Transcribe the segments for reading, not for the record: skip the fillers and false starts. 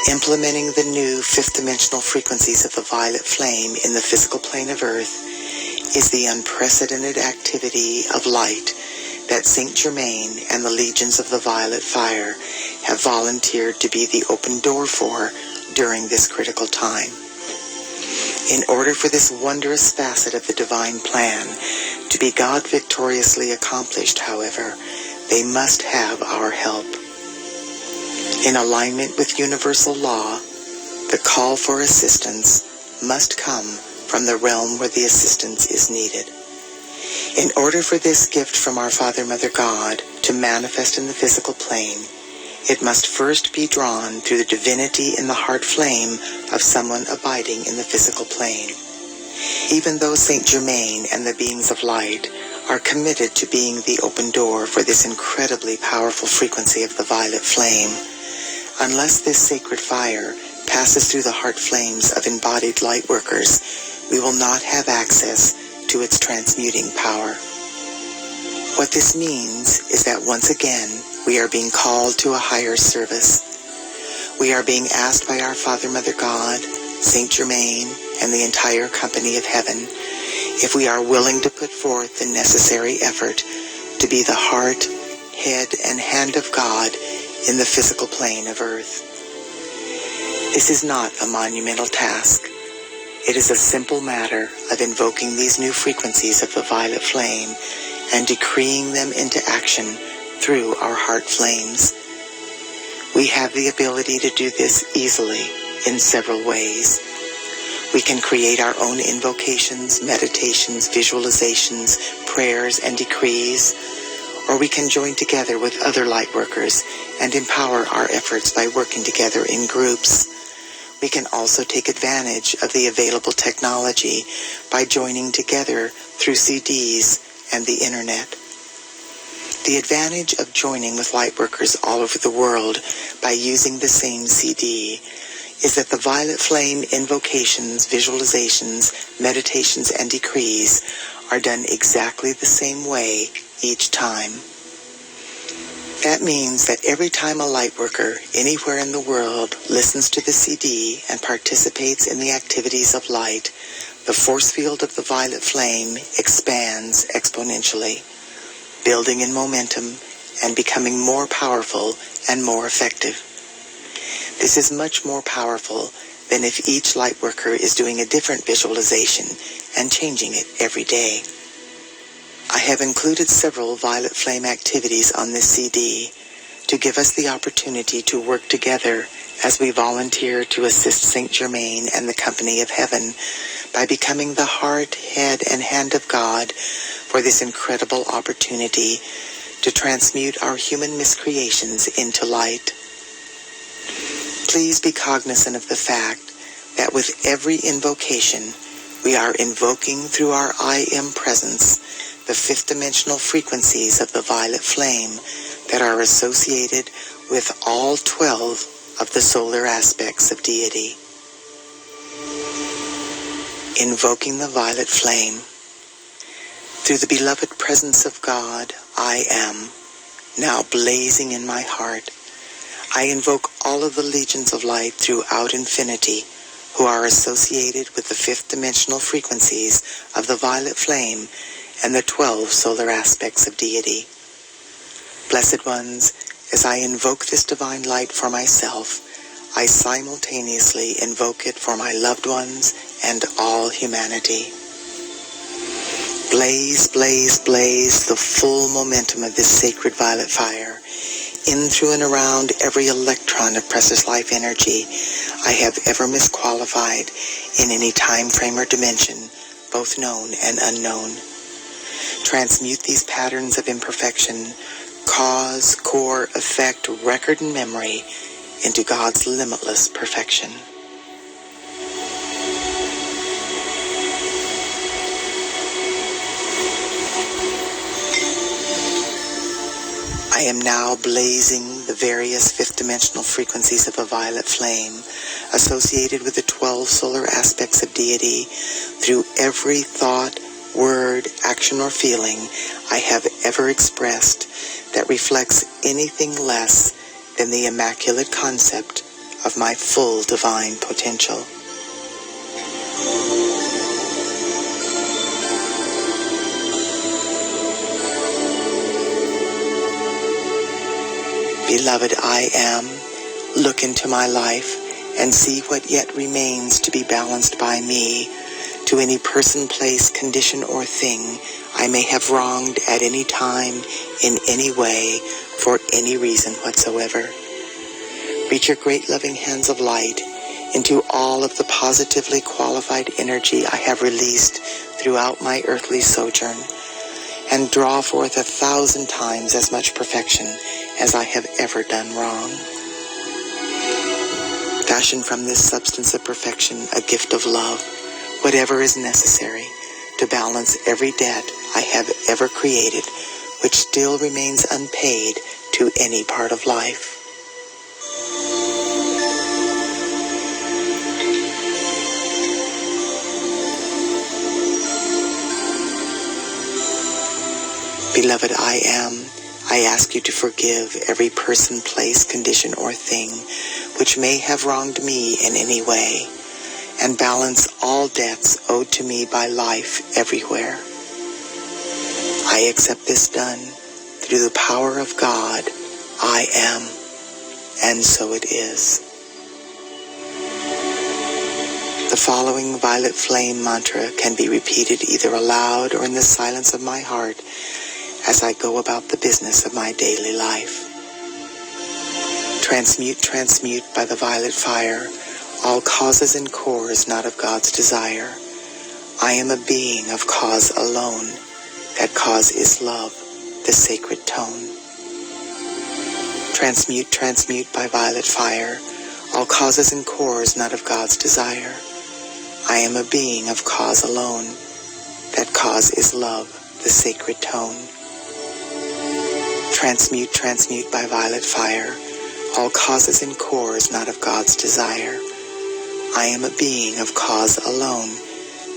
Implementing the new fifth-dimensional frequencies of the violet flame in the physical plane of Earth is the unprecedented activity of light that Saint Germain and the legions of the violet fire have volunteered to be the open door for during this critical time. In order for this wondrous facet of the divine plan to be God victoriously accomplished, however, they must have our help. In alignment with universal law, the call for assistance must come from the realm where the assistance is needed. In order for this gift from our Father, Mother God to manifest in the physical plane, it must first be drawn through the divinity in the heart flame of someone abiding in the physical plane. Even though Saint Germain and the beings of light are committed to being the open door for this incredibly powerful frequency of the violet flame, unless this sacred fire passes through the heart flames of embodied light workers, we will not have access to its transmuting power. What this means is that once again, we are being called to a higher service. We are being asked by our Father, Mother God, Saint Germain, and the entire company of heaven, if we are willing to put forth the necessary effort to be the heart, head, and hand of God in the physical plane of Earth. This is not a monumental task. It is a simple matter of invoking these new frequencies of the violet flame and decreeing them into action through our heart flames. We have the ability to do this easily in several ways. We can create our own invocations, meditations, visualizations, prayers, and decrees, or we can join together with other light workers and empower our efforts by working together in groups. We can also take advantage of the available technology by joining together through CDs and the internet. The advantage of joining with lightworkers all over the world by using the same CD is that the violet flame invocations, visualizations, meditations, and decrees are done exactly the same way each time. That means that every time a lightworker anywhere in the world listens to the CD and participates in the activities of light, the force field of the violet flame expands exponentially, building in momentum and becoming more powerful and more effective. This is much more powerful than if each lightworker is doing a different visualization and changing it every day. I have included several violet flame activities on this CD to give us the opportunity to work together as we volunteer to assist Saint Germain and the company of heaven by becoming the heart, head, and hand of God for this incredible opportunity to transmute our human miscreations into light. Please be cognizant of the fact that with every invocation, we are invoking through our I Am presence the fifth dimensional frequencies of the violet flame that are associated with all 12 of the solar aspects of deity. Invoking the violet flame. Through the beloved presence of God, I am, now blazing in my heart, I invoke all of the legions of light throughout infinity who are associated with the fifth dimensional frequencies of the violet flame and the 12 solar aspects of deity. Blessed ones, as I invoke this divine light for myself, I simultaneously invoke it for my loved ones and all humanity. Blaze, blaze, blaze the full momentum of this sacred violet fire, in, through, and around every electron of precious life energy I have ever misqualified in any time frame or dimension, both known and unknown. Transmute these patterns of imperfection, cause, core, effect, record, and memory into God's limitless perfection. I am now blazing the various fifth dimensional frequencies of a violet flame associated with the 12 solar aspects of deity through every thought, word, action, or feeling I have ever expressed that reflects anything less than the immaculate concept of my full divine potential. Beloved, I am. Look into my life and see what yet remains to be balanced by me, to any person, place, condition, or thing I may have wronged at any time, in any way, for any reason whatsoever. Reach your great loving hands of light into all of the positively qualified energy I have released throughout my earthly sojourn, and draw forth 1,000 times as much perfection as I have ever done wrong. Fashion from this substance of perfection a gift of love, whatever is necessary to balance every debt I have ever created, which still remains unpaid to any part of life. Beloved, I am. I ask you to forgive every person, place, condition, or thing which may have wronged me in any way, and balance all debts owed to me by life everywhere. I accept this done through the power of God. I am, and so it is. The following violet flame mantra can be repeated either aloud or in the silence of my heart as I go about the business of my daily life. Transmute, transmute by the violet fire all causes and cores not of God's desire. I am a being of cause alone. That cause is love, the sacred tone. Transmute, transmute by violet fire all causes and cores not of God's desire. I am a being of cause alone. That cause is love, the sacred tone. Transmute, transmute by violet fire all causes and cores not of God's desire. I am a being of cause alone.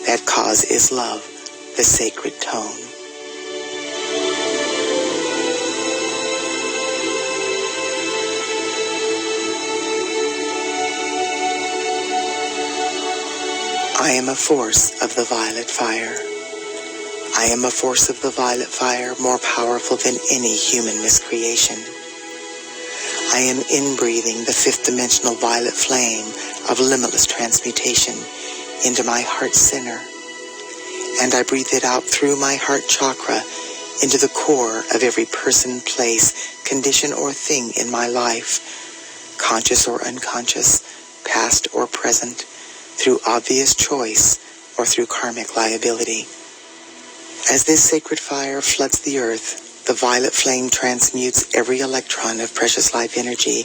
That cause is love, the sacred tone. I am a force of the violet fire. I am a force of the violet fire more powerful than any human miscreation. I am inbreathing the fifth dimensional violet flame of limitless transmutation into my heart center, and I breathe it out through my heart chakra into the core of every person, place, condition, or thing in my life, conscious or unconscious, past or present, through obvious choice or through karmic liability. As this sacred fire floods the earth, the violet flame transmutes every electron of precious life energy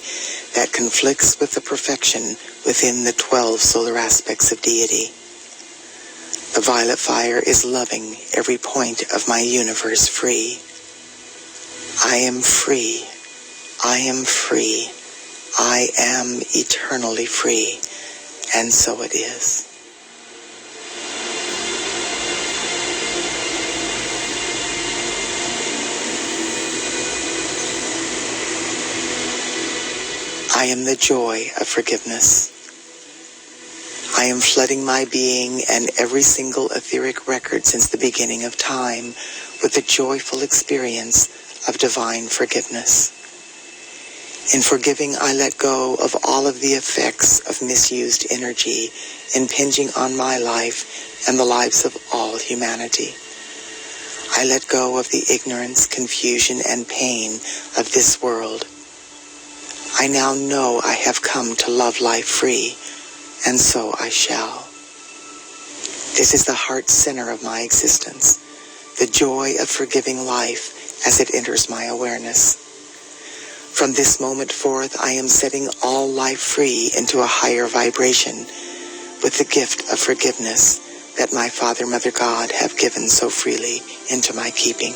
that conflicts with the perfection within the 12 solar aspects of deity. The violet fire is loving every point of my universe free. I am free. I am free. I am eternally free. And so it is. I am the joy of forgiveness. I am flooding my being and every single etheric record since the beginning of time with the joyful experience of divine forgiveness. In forgiving, I let go of all of the effects of misused energy impinging on my life and the lives of all humanity. I let go of the ignorance, confusion, and pain of this world. I now know I have come to love life free, and so I shall. This is the heart center of my existence, the joy of forgiving life as it enters my awareness. From this moment forth, I am setting all life free into a higher vibration with the gift of forgiveness that my Father, Mother, God have given so freely into my keeping.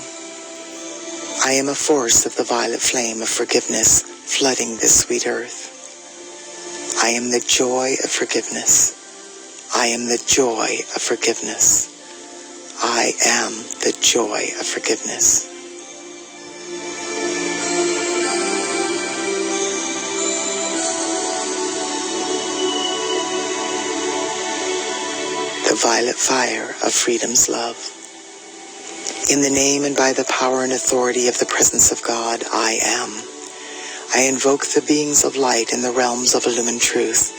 I am a force of the violet flame of forgiveness flooding this sweet earth. I am the joy of forgiveness. I am the joy of forgiveness. I am the joy of forgiveness. violet fire of freedom's love. In the name and by the power and authority of the presence of God, I am. I invoke the beings of light in the realms of illumined truth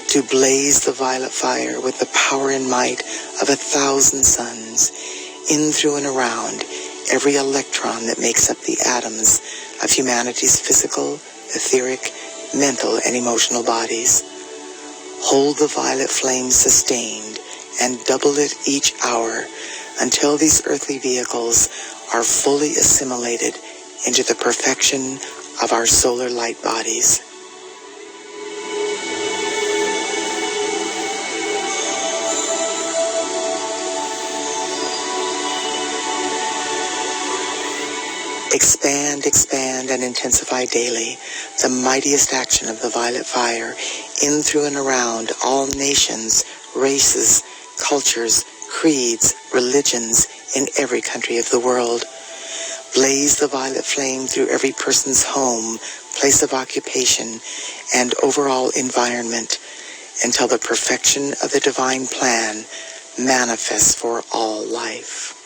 to blaze the violet fire with the power and might of 1,000 suns, in, through, and around every electron that makes up the atoms of humanity's physical, etheric, mental, and emotional bodies. Hold the violet flame sustained and double it each hour until these earthly vehicles are fully assimilated into the perfection of our solar light bodies. Expand, expand, and intensify daily the mightiest action of the violet fire in, through, and around all nations, races, cultures, creeds, religions in every country of the world. Blaze the violet flame through every person's home, place of occupation, and overall environment until the perfection of the divine plan manifests for all life.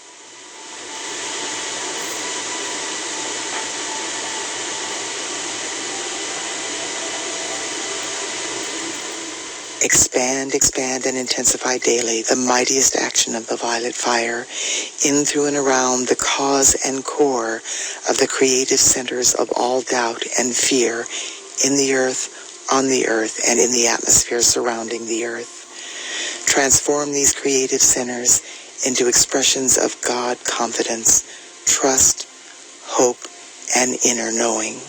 Expand, expand, and intensify daily the mightiest action of the violet fire in, through, and around the cause and core of the creative centers of all doubt and fear in the earth, on the earth, and in the atmosphere surrounding the earth. Transform these creative centers into expressions of God confidence, trust, hope, and inner knowing.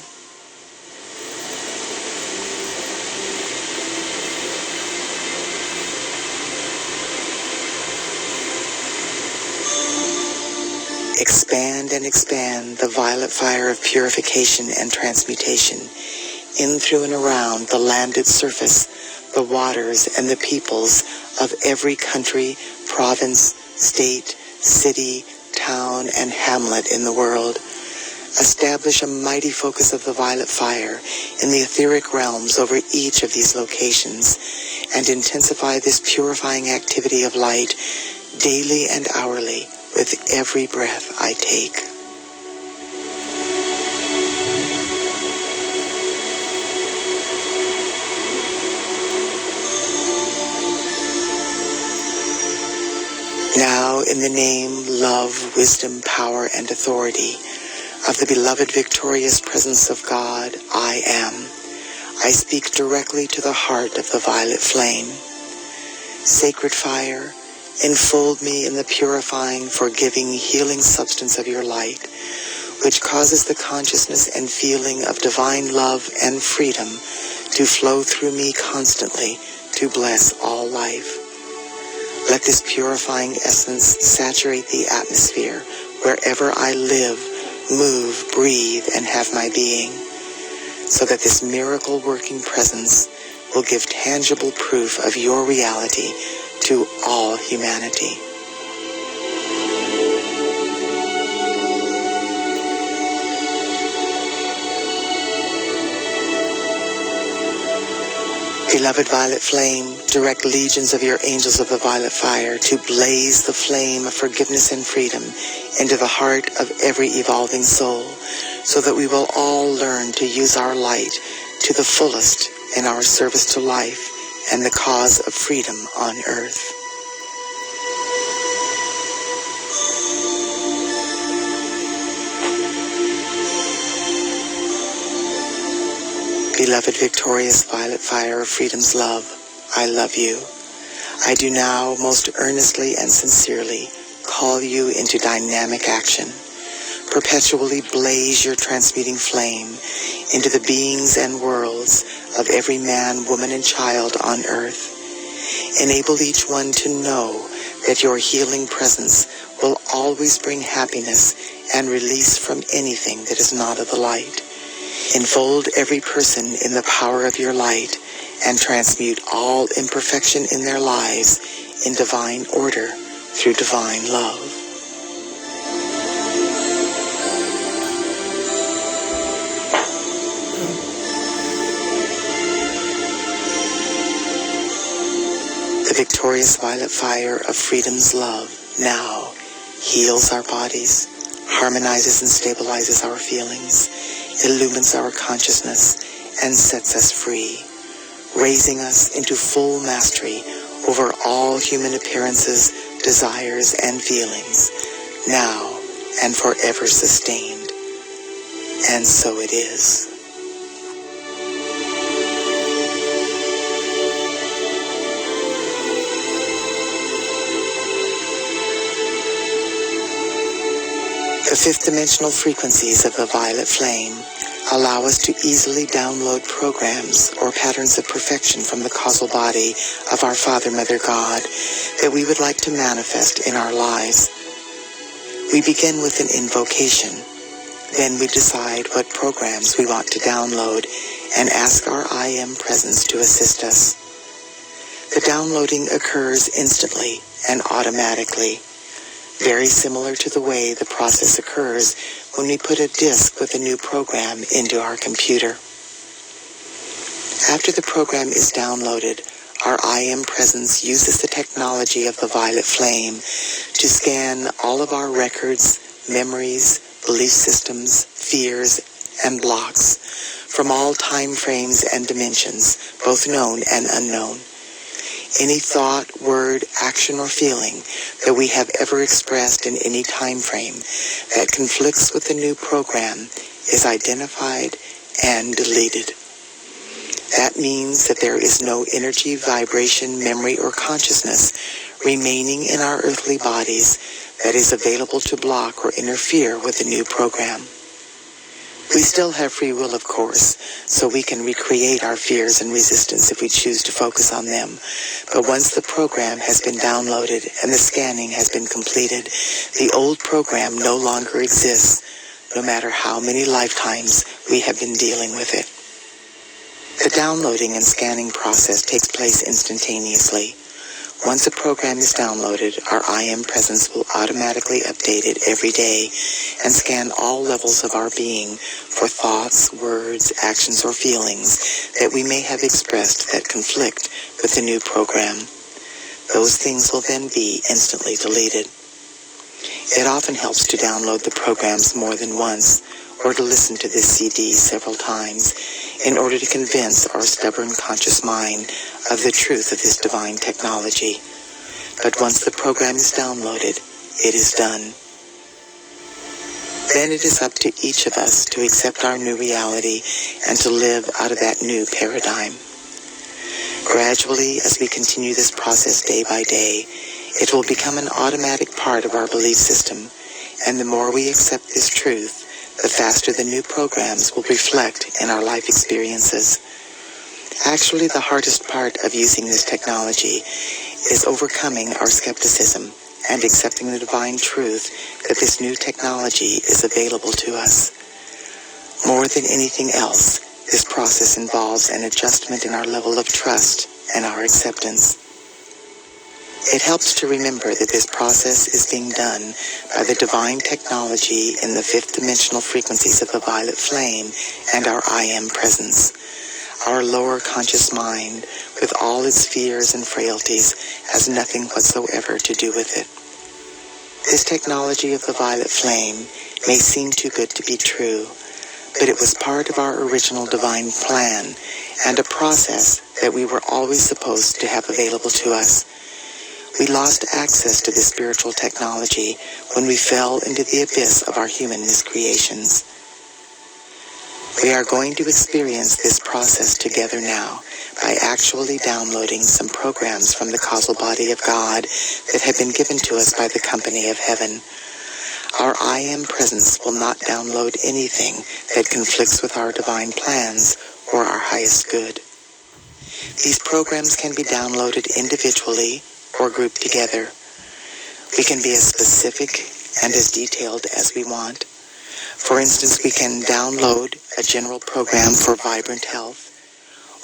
Expand and expand the violet fire of purification and transmutation in, through, and around the landed surface, the waters, and the peoples of every country, province, state, city, town, and hamlet in the world. Establish a mighty focus of the violet fire in the etheric realms over each of these locations and intensify this purifying activity of light daily and hourly with every breath I take. Now, in the name, love, wisdom, power, and authority of the beloved victorious presence of God, I am. I speak directly to the heart of the violet flame. Sacred fire, enfold me in the purifying, forgiving, healing substance of your light, which causes the consciousness and feeling of divine love and freedom to flow through me constantly to bless all life. Let this purifying essence saturate the atmosphere wherever I live, move, breathe, and have my being, so that this miracle-working presence will give tangible proof of your reality to all humanity. Beloved violet flame, direct legions of your angels of the violet fire to blaze the flame of forgiveness and freedom into the heart of every evolving soul, so that we will all learn to use our light to the fullest in our service to life and the cause of freedom on earth. Beloved victorious violet fire of freedom's love, I love you. I do now most earnestly and sincerely call you into dynamic action. Perpetually blaze your transmuting flame into the beings and worlds of every man, woman, and child on earth. Enable each one to know that your healing presence will always bring happiness and release from anything that is not of the light. Enfold every person in the power of your light and transmute all imperfection in their lives in divine order through divine love. The victorious violet fire of freedom's love now heals our bodies, harmonizes and stabilizes our feelings, illumines our consciousness, and sets us free, raising us into full mastery over all human appearances, desires, and feelings, now and forever sustained. And so it is. The fifth dimensional frequencies of the violet flame allow us to easily download programs or patterns of perfection from the causal body of our Father, Mother, God that we would like to manifest in our lives. We begin with an invocation. Then we decide what programs we want to download and ask our I Am Presence to assist us. The downloading occurs instantly and automatically, very similar to the way the process occurs when we put a disk with a new program into our computer. After the program is downloaded, our I Am Presence uses the technology of the violet flame to scan all of our records, memories, belief systems, fears, and blocks from all time frames and dimensions, both known and unknown. Any thought, word, action, or feeling that we have ever expressed in any time frame that conflicts with the new program is identified and deleted. That means that there is no energy, vibration, memory, or consciousness remaining in our earthly bodies that is available to block or interfere with the new program. We still have free will, of course, so we can recreate our fears and resistance if we choose to focus on them. But once the program has been downloaded and the scanning has been completed, the old program no longer exists, no matter how many lifetimes we have been dealing with it. The downloading and scanning process takes place instantaneously. Once a program is downloaded, our I Am Presence will automatically update it every day and scan all levels of our being for thoughts, words, actions, or feelings that we may have expressed that conflict with the new program. Those things will then be instantly deleted. It often helps to download the programs more than once, or to listen to this CD several times in order to convince our stubborn conscious mind of the truth of this divine technology. But once the program is downloaded, it is done. Then it is up to each of us to accept our new reality and to live out of that new paradigm. Gradually, as we continue this process day by day, it will become an automatic part of our belief system, and the more we accept this truth, the faster the new programs will reflect in our life experiences. Actually, the hardest part of using this technology is overcoming our skepticism and accepting the divine truth that this new technology is available to us. More than anything else, this process involves an adjustment in our level of trust and our acceptance. It helps to remember that this process is being done by the divine technology in the fifth dimensional frequencies of the violet flame and our I Am Presence. Our lower conscious mind, with all its fears and frailties, has nothing whatsoever to do with it. This technology of the violet flame may seem too good to be true, but it was part of our original divine plan and a process that we were always supposed to have available to us. We lost access to this spiritual technology when we fell into the abyss of our human miscreations. We are going to experience this process together now by actually downloading some programs from the causal body of God that have been given to us by the company of heaven. Our I Am Presence will not download anything that conflicts with our divine plans or our highest good. These programs can be downloaded individually or grouped together. We can be as specific and as detailed as we want. For instance, we can download a general program for vibrant health,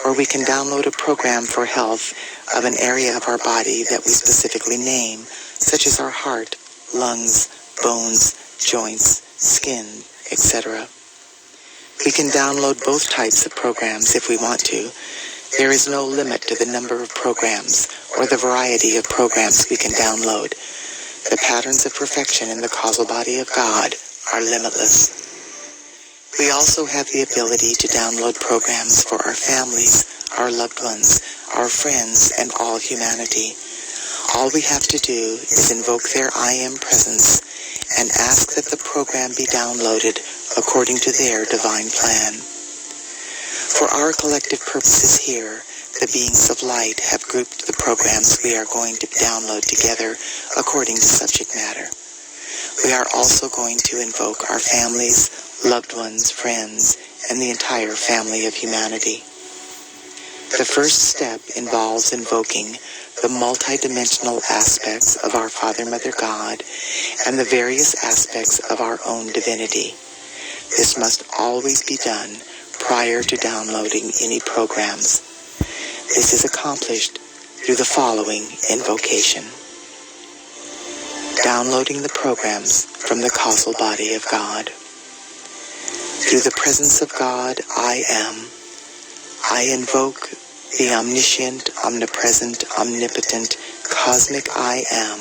or we can download a program for health of an area of our body that we specifically name, such as our heart, lungs, bones, joints, skin, etc. We can download both types of programs if we want to, There is no limit to the number of programs or the variety of programs we can download. The patterns of perfection in the causal body of God are limitless. We also have the ability to download programs for our families, our loved ones, our friends, and all humanity. All we have to do is invoke their I Am presence and ask that the program be downloaded according to their divine plan. For our collective purposes here, the beings of light have grouped the programs we are going to download together according to subject matter. We are also going to invoke our families, loved ones, friends, and the entire family of humanity. The first step involves invoking the multidimensional aspects of our Father, Mother, God, and the various aspects of our own divinity. This must always be done prior to downloading any programs. This is accomplished through the following invocation. Downloading the programs from the causal body of God. Through the presence of God, I am. I invoke the omniscient, omnipresent, omnipotent, cosmic I am,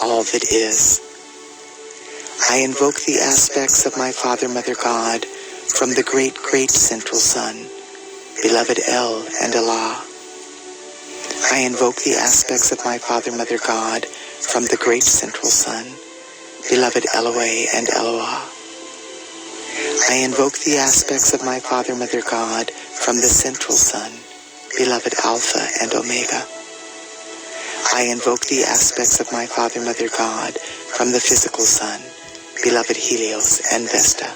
all that is. I invoke the aspects of my Father, Mother, God from the great, great central sun, beloved El and Allah. I invoke the aspects of my Father, Mother, God from the great central sun, beloved Eloi and Eloah. I invoke the aspects of my Father, Mother, God from the central sun, beloved Alpha and Omega. I invoke the aspects of my Father, Mother, God from the physical sun, beloved Helios and Vesta.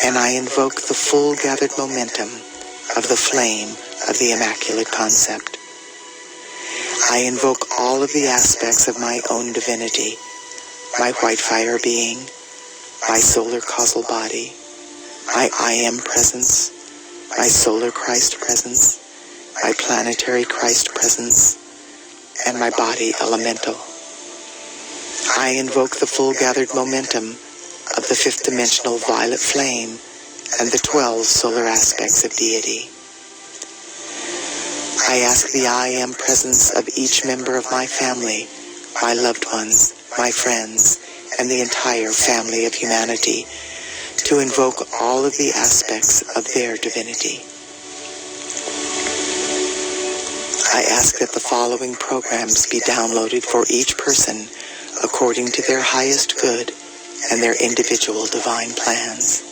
And I invoke the full gathered momentum of the flame of the Immaculate Concept. I invoke all of the aspects of my own divinity, my white fire being, my solar causal body, my I Am presence, my solar Christ presence, my planetary Christ presence, and my body elemental. I invoke the full gathered momentum of the fifth dimensional violet flame and the 12 solar aspects of deity. I ask the I Am presence of each member of my family, my loved ones, my friends, and the entire family of humanity to invoke all of the aspects of their divinity. I ask that the following programs be downloaded for each person according to their highest good and their individual divine plans.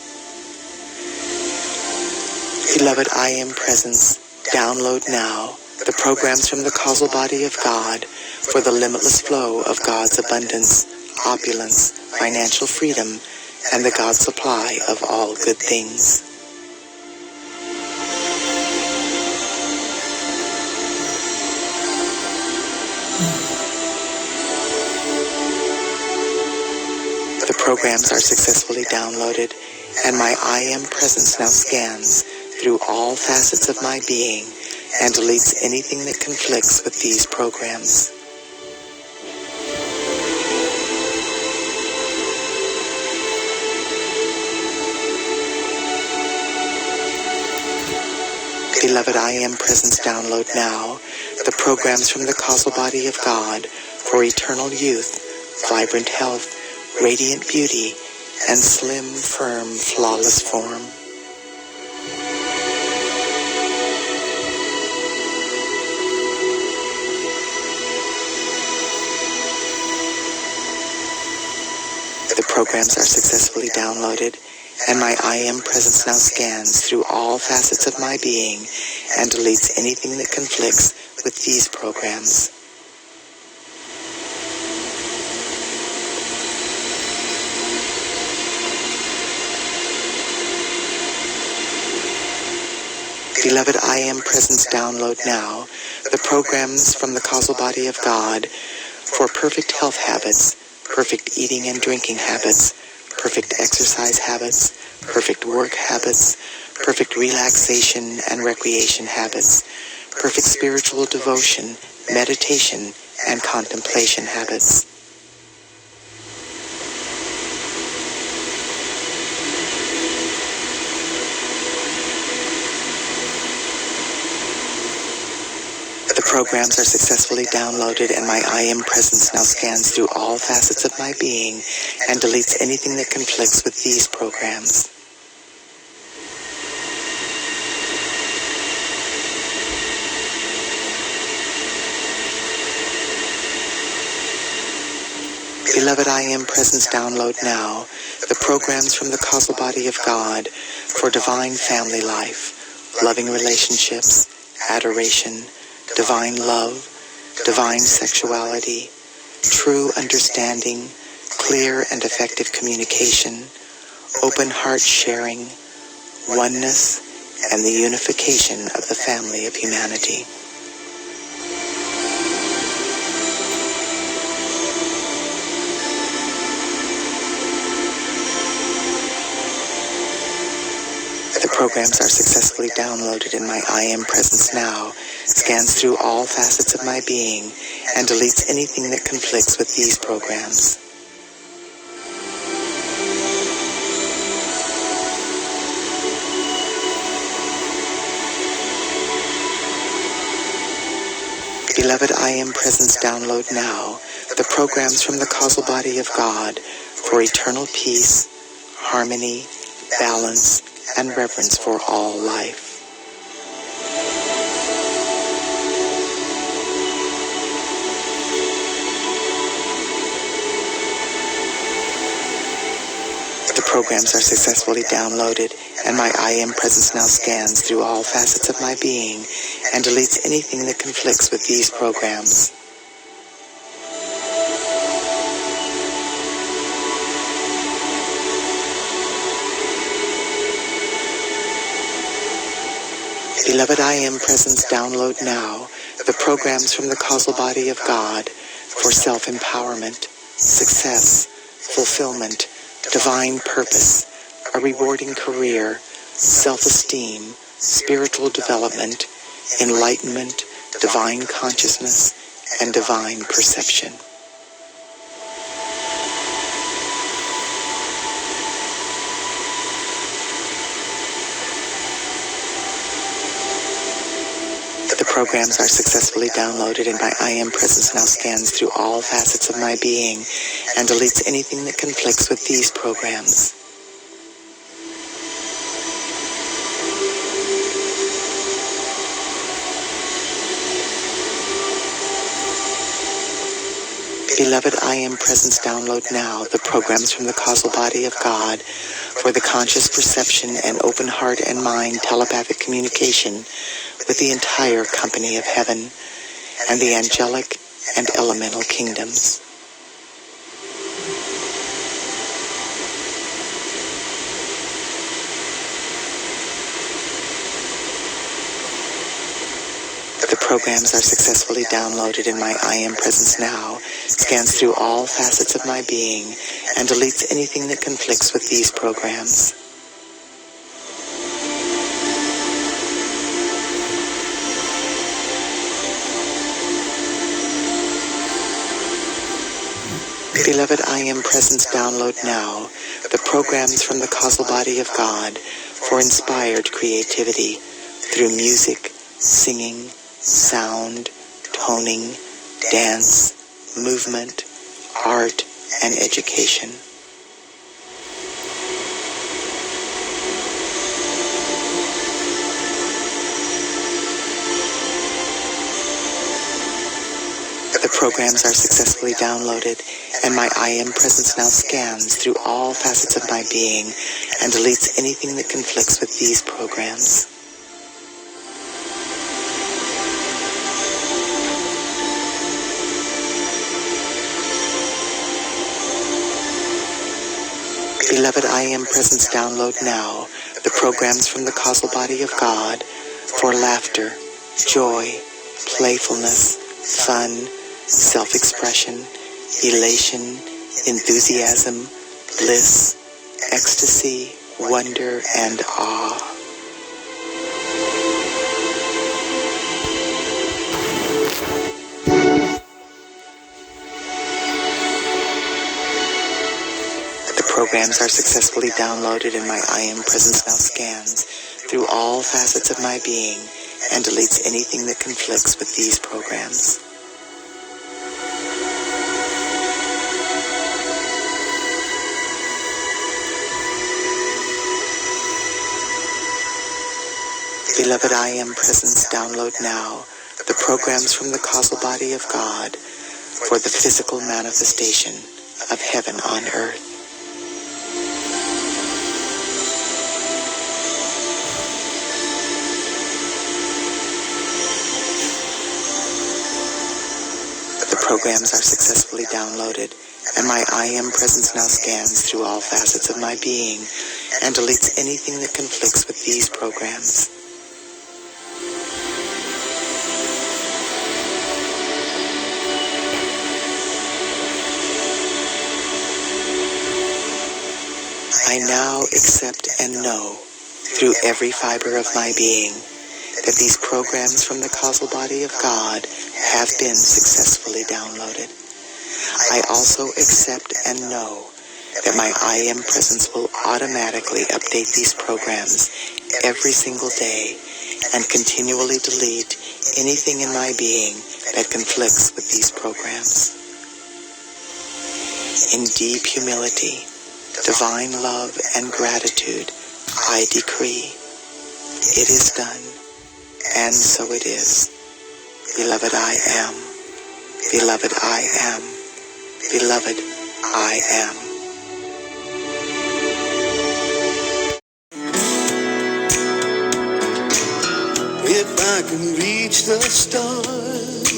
Beloved I Am presence, download now the programs from the causal body of God for the limitless flow of God's abundance, opulence, financial freedom, and the God supply of all good things. The programs are successfully downloaded, and my I Am presence now scans through all facets of my being and deletes anything that conflicts with these programs. Beloved I Am presence, download now the programs from the causal body of God for eternal youth, vibrant health, radiant beauty, and slim, firm, flawless form. The programs are successfully downloaded, and my I Am presence now scans through all facets of my being and deletes anything that conflicts with these programs. Beloved I Am presence, download now the programs from the causal body of God for perfect health habits, perfect eating and drinking habits, perfect exercise habits, perfect work habits, perfect relaxation and recreation habits, perfect spiritual devotion, meditation, and contemplation habits. The programs are successfully downloaded and my I Am Presence now scans through all facets of my being and deletes anything that conflicts with these programs. Beloved I Am Presence, download now the programs from the causal body of God for divine family life, loving relationships, adoration, divine love, divine sexuality, true understanding, clear and effective communication, open heart sharing, oneness, and the unification of the family of humanity. The programs are successfully downloaded in my I Am Presence now, scans through all facets of my being, and deletes anything that conflicts with these programs. Beloved I Am Presence, download now the programs from the causal body of God for eternal peace, harmony, balance, and reverence for all life. The programs are successfully downloaded, and my I Am Presence now scans through all facets of my being and deletes anything that conflicts with these programs. Beloved I Am Presence, download now the programs from the causal body of God for self-empowerment, success, fulfillment, divine purpose, a rewarding career, self-esteem, spiritual development, enlightenment, divine consciousness, and divine perception. The programs are successfully downloaded and my I Am Presence now scans through all facets of my being and deletes anything that conflicts with these programs. Beloved I Am Presence, download now the programs from the causal body of God for the conscious perception and open heart and mind telepathic communication with the entire company of heaven and the angelic and elemental kingdoms. The programs are successfully downloaded and my I Am Presence now scans through all facets of my being and deletes anything that conflicts with these programs. Beloved I Am Presence, download now the programs from the causal body of God for inspired creativity through music, singing, sound, toning, dance, movement, art, and education. The programs are successfully downloaded, and my I Am Presence now scans through all facets of my being and deletes anything that conflicts with these programs. Beloved I Am Presence, download now the programs from the causal body of God for laughter, joy, playfulness, fun, self-expression, elation, enthusiasm, bliss, ecstasy, wonder, and awe. The programs are successfully downloaded and my I Am Presence now scans through all facets of my being and deletes anything that conflicts with these programs. Beloved I Am Presence, download now the programs from the causal body of God for the physical manifestation of heaven on earth. The programs are successfully downloaded, and my I Am Presence now scans through all facets of my being and deletes anything that conflicts with these programs. I now accept and know through every fiber of my being that these programs from the causal body of God have been successfully downloaded. I also accept and know that my I Am Presence will automatically update these programs every single day and continually delete anything in my being that conflicts with these programs. In deep humility, divine love and gratitude, I decree, it is done, and so it is. Beloved I am, beloved I am, beloved I am. If I can reach the stars,